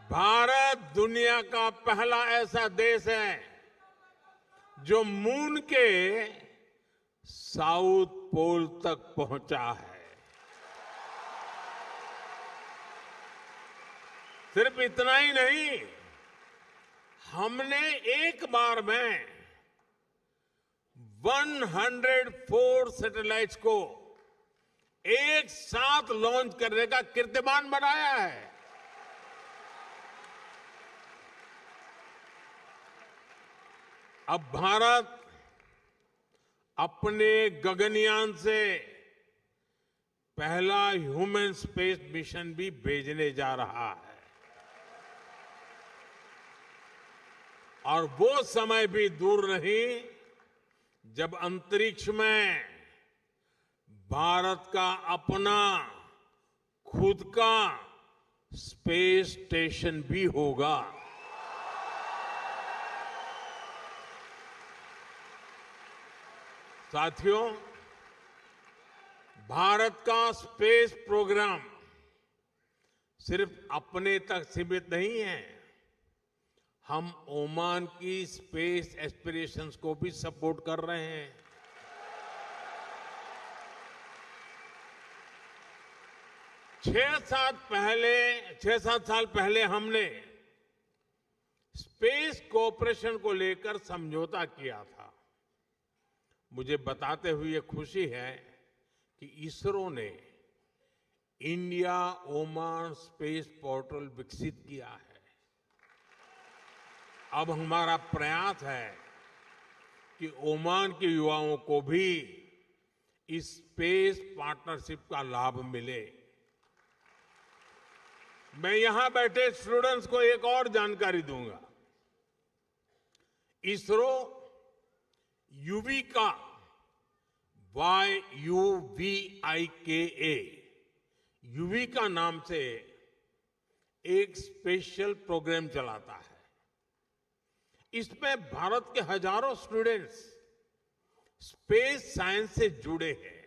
भारत दुनिया का पहला ऐसा देश है जो मून के साउथ पोल तक पहुंचा है। सिर्फ इतना ही नहीं, हमने एक बार में 104 सैटेलाइट्स को एक साथ लॉन्च करने का कीर्तिमान बनाया है। अब भारत अपने गगनयान से पहला ह्यूमन स्पेस मिशन भी भेजने जा रहा है और वो समय भी दूर नहीं जब अंतरिक्ष में भारत का अपना खुद का स्पेस स्टेशन भी होगा। साथियों, भारत का स्पेस प्रोग्राम सिर्फ अपने तक सीमित नहीं है, हम ओमान की स्पेस एस्पिरेशंस को भी सपोर्ट कर रहे हैं। छह सात साल पहले हमने स्पेस कोऑपरेशन को लेकर समझौता किया था। मुझे बताते हुए ये खुशी है कि इसरो ने इंडिया ओमान स्पेस पोर्टल विकसित किया है। अब हमारा प्रयास है कि ओमान के युवाओं को भी इस स्पेस पार्टनरशिप का लाभ मिले। मैं यहां बैठे स्टूडेंट्स को एक और जानकारी दूंगा। इसरो यूविका यूविका नाम से एक स्पेशल प्रोग्राम चलाता है। इसमें भारत के हजारों स्टूडेंट्स स्पेस साइंस से जुड़े हैं।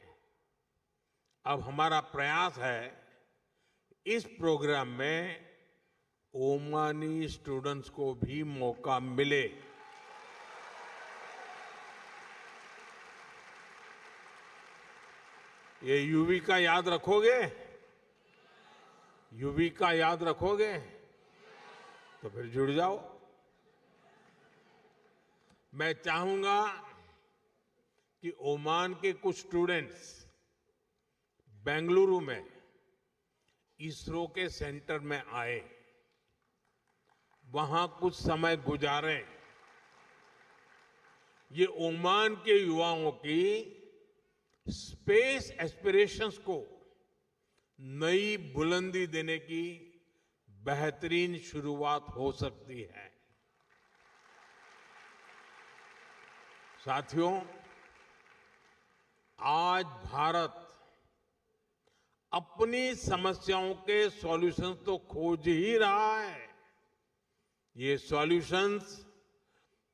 अब हमारा प्रयास है इस प्रोग्राम में ओमानी स्टूडेंट्स को भी मौका मिले। ये यूविका याद रखोगे? यूविका याद रखोगे? तो फिर जुड़ जाओ। मैं चाहूंगा कि ओमान के कुछ स्टूडेंट्स बेंगलुरु में इसरो के सेंटर में आए, वहां कुछ समय गुजारें। ये ओमान के युवाओं की स्पेस एस्पिरेशंस को नई बुलंदी देने की बेहतरीन शुरुआत हो सकती है। साथियों, आज भारत अपनी समस्याओं के सॉल्यूशंस तो खोज ही रहा है। ये सॉल्यूशंस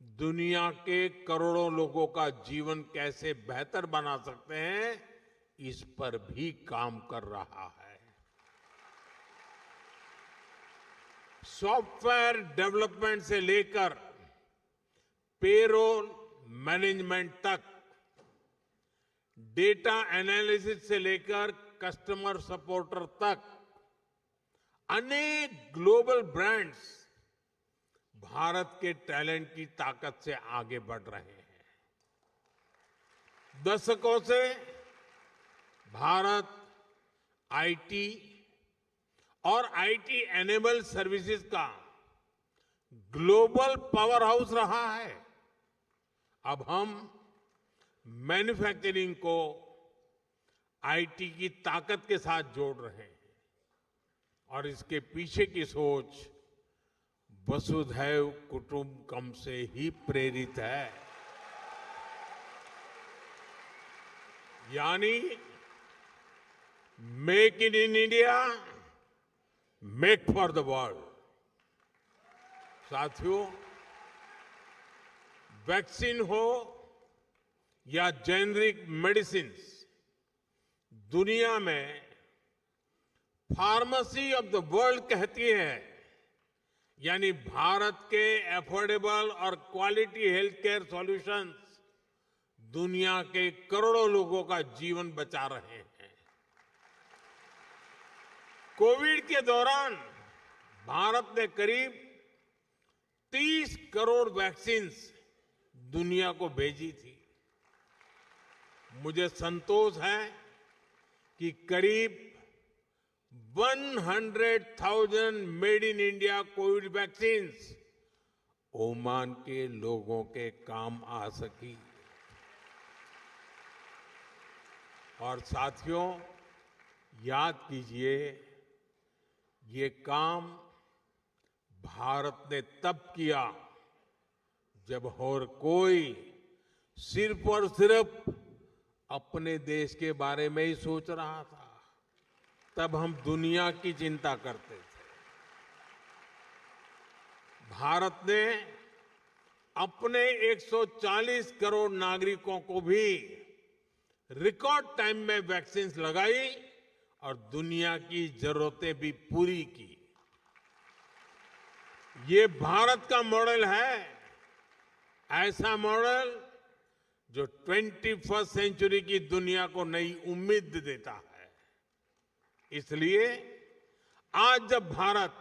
दुनिया के करोड़ों लोगों का जीवन कैसे बेहतर बना सकते हैं, इस पर भी काम कर रहा है। सॉफ्टवेयर डेवलपमेंट से लेकर पेरोल मैनेजमेंट तक, डेटा एनालिसिस से लेकर कस्टमर सपोर्टर तक, अनेक ग्लोबल ब्रांड्स भारत के टैलेंट की ताकत से आगे बढ़ रहे हैं। दशकों से भारत आईटी और आईटी एनेबल सर्विसेज का ग्लोबल पावर हाउस रहा है। अब हम मैन्युफैक्चरिंग को आईटी की ताकत के साथ जोड़ रहे हैं और इसके पीछे की सोच वसुधैव कुटुंबकम से ही प्रेरित है। यानी make in India, make for the world. साथियों, वैक्सीन हो या जेनरिक मेडिसिन, दुनिया में फार्मेसी ऑफ द वर्ल्ड कहती है यानी भारत के अफोर्डेबल और क्वालिटी हेल्थ केयर सॉल्यूशंस दुनिया के करोड़ों लोगों का जीवन बचा रहे हैं। कोविड के दौरान भारत ने करीब 30 करोड़ वैक्सीन दुनिया को भेजी थी। मुझे संतोष है कि करीब 100,000 made in India Covid vaccine Oman के लोगों के काम आ सकी। और साथियों, याद कीजिए, ये काम भारत ने तब किया जब और कोई सिर्फ और सिर्फ अपने देश के बारे में ही सोच रहा था। तब हम दुनिया की चिंता करते थे। भारत ने अपने 140 करोड़ नागरिकों को भी रिकॉर्ड टाइम में वैक्सीन लगाई और दुनिया की जरूरतें भी पूरी की। ये भारत का मॉडल है, ऐसा मॉडल जो 21वीं सेंचुरी की दुनिया को नई उम्मीद देता है। इसलिए आज जब Bharat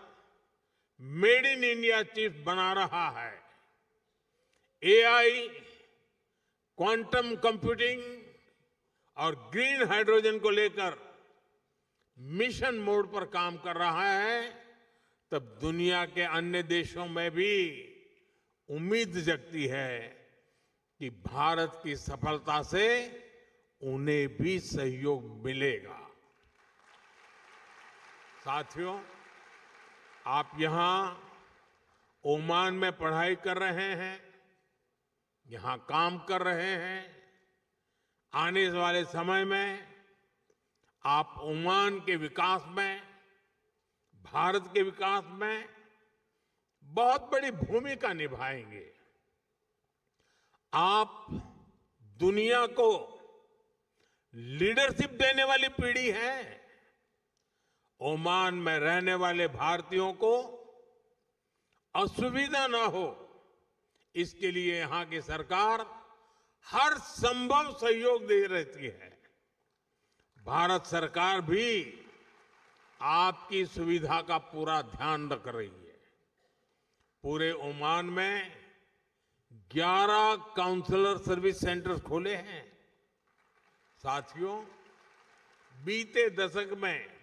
made in India chief बना रहा है, एआई, क्वांटम कंप्यूटिंग और ग्रीन हाइड्रोजन को लेकर मिशन मोड पर काम कर रहा है, तब दुनिया के अन्य देशों में भी उम्मीद जगती है कि भारत की सफलता से उन्हें भी सहयोग मिलेगा। साथियों, आप यहां ओमान में पढ़ाई कर रहे हैं, यहां काम कर रहे हैं। आने वाले समय में आप ओमान के विकास में, भारत के विकास में बहुत बड़ी भूमिका निभाएंगे। आप दुनिया को लीडरशिप देने वाली पीढ़ी है। ओमान में रहने वाले भारतीयों को असुविधा न हो, इसके लिए यहां की सरकार हर संभव सहयोग दे रहती है। भारत सरकार भी आपकी सुविधा का पूरा ध्यान रख रही है। पूरे ओमान में 11 काउंसलर सर्विस सेंटर्स खोले हैं। साथियों, बीते दशक में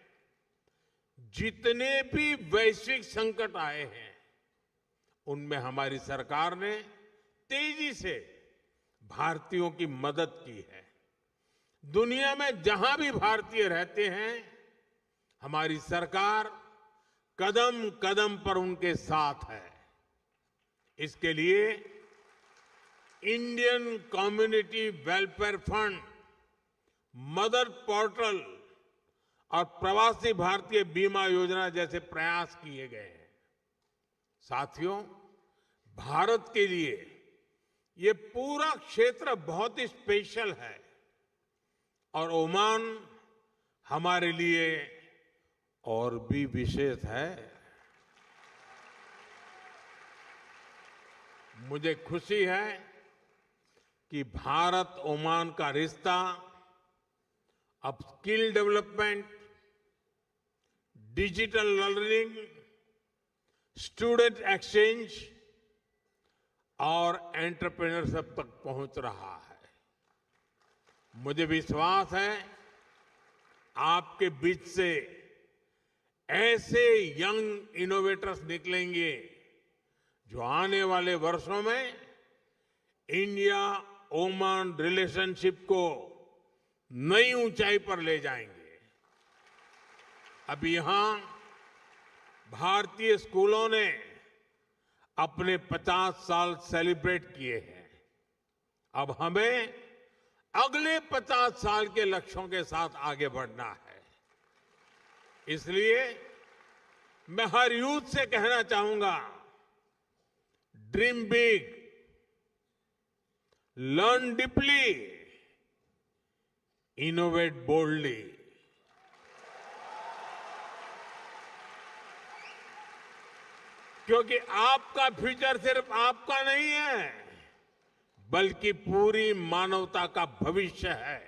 जितने भी वैश्विक संकट आए हैं, उनमें हमारी सरकार ने तेजी से भारतीयों की मदद की है। दुनिया में जहां भी भारतीय रहते हैं, हमारी सरकार कदम कदम पर उनके साथ है। इसके लिए Indian community welfare fund, mother portal और प्रवासी भारतीय बीमा योजना जैसे प्रयास किए गए हैं। साथियों, भारत के लिए ये पूरा क्षेत्र बहुत ही स्पेशल है और ओमान हमारे लिए और भी विशेष है। मुझे खुशी है कि भारत ओमान का रिश्ता अब skill development, digital learning, student exchange और एंटरप्रेन्योरशिप तक पहुंच रहा है। मुझे विश्वास है आपके बीच से ऐसे यंग इनोवेटर्स निकलेंगे जो आने वाले वर्षों में इंडिया ओमान रिलेशनशिप को नई ऊंचाई पर ले जाएंगे। अब यहां भारतीय स्कूलों ने अपने 50 साल सेलिब्रेट किए हैं। अब हमें अगले 50 साल के लक्ष्यों के साथ आगे बढ़ना है। इसलिए मैं हर यूथ से कहना चाहूंगा, dream big, learn deeply, innovate boldly. क्योंकि आपका फ्यूचर सिर्फ आपका नहीं है, बल्कि पूरी मानवता का भविष्य है।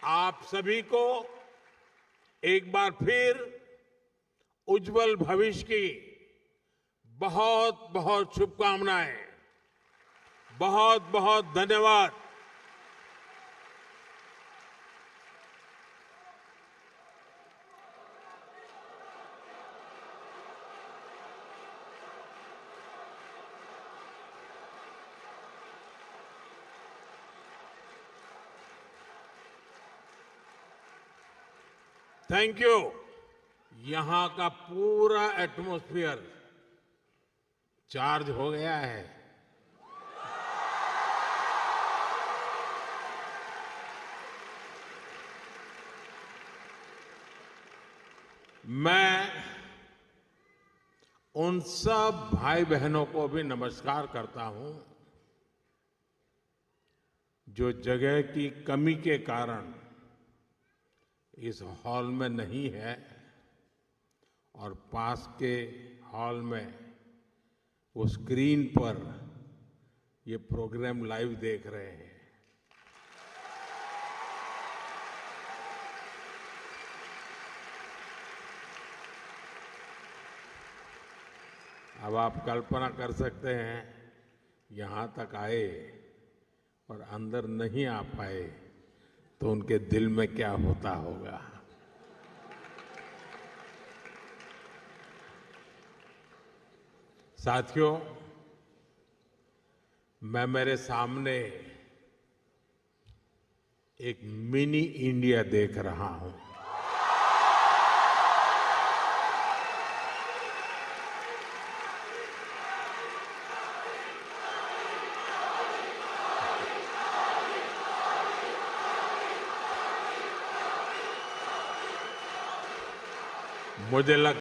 आप सभी को एक बार फिर उज्जवल भविष्य की बहुत बहुत शुभकामनाएं। बहुत बहुत धन्यवाद। Thank you. यहां का पूरा एटमॉस्फेयर चार्ज हो गया है। मैं उन सब भाई बहनों को भी नमस्कार करता हूं जो जगह की कमी के कारण इस हॉल में नहीं है और पास के हॉल में वो स्क्रीन पर ये प्रोग्राम लाइव देख रहे हैं। अब आप कल्पना कर सकते हैं, यहां तक आए और अंदर नहीं आ पाए तो उनके दिल में क्या होता होगा। साथियों, मैं मेरे सामने एक मिनी इंडिया देख रहा हूं। मुझे लगता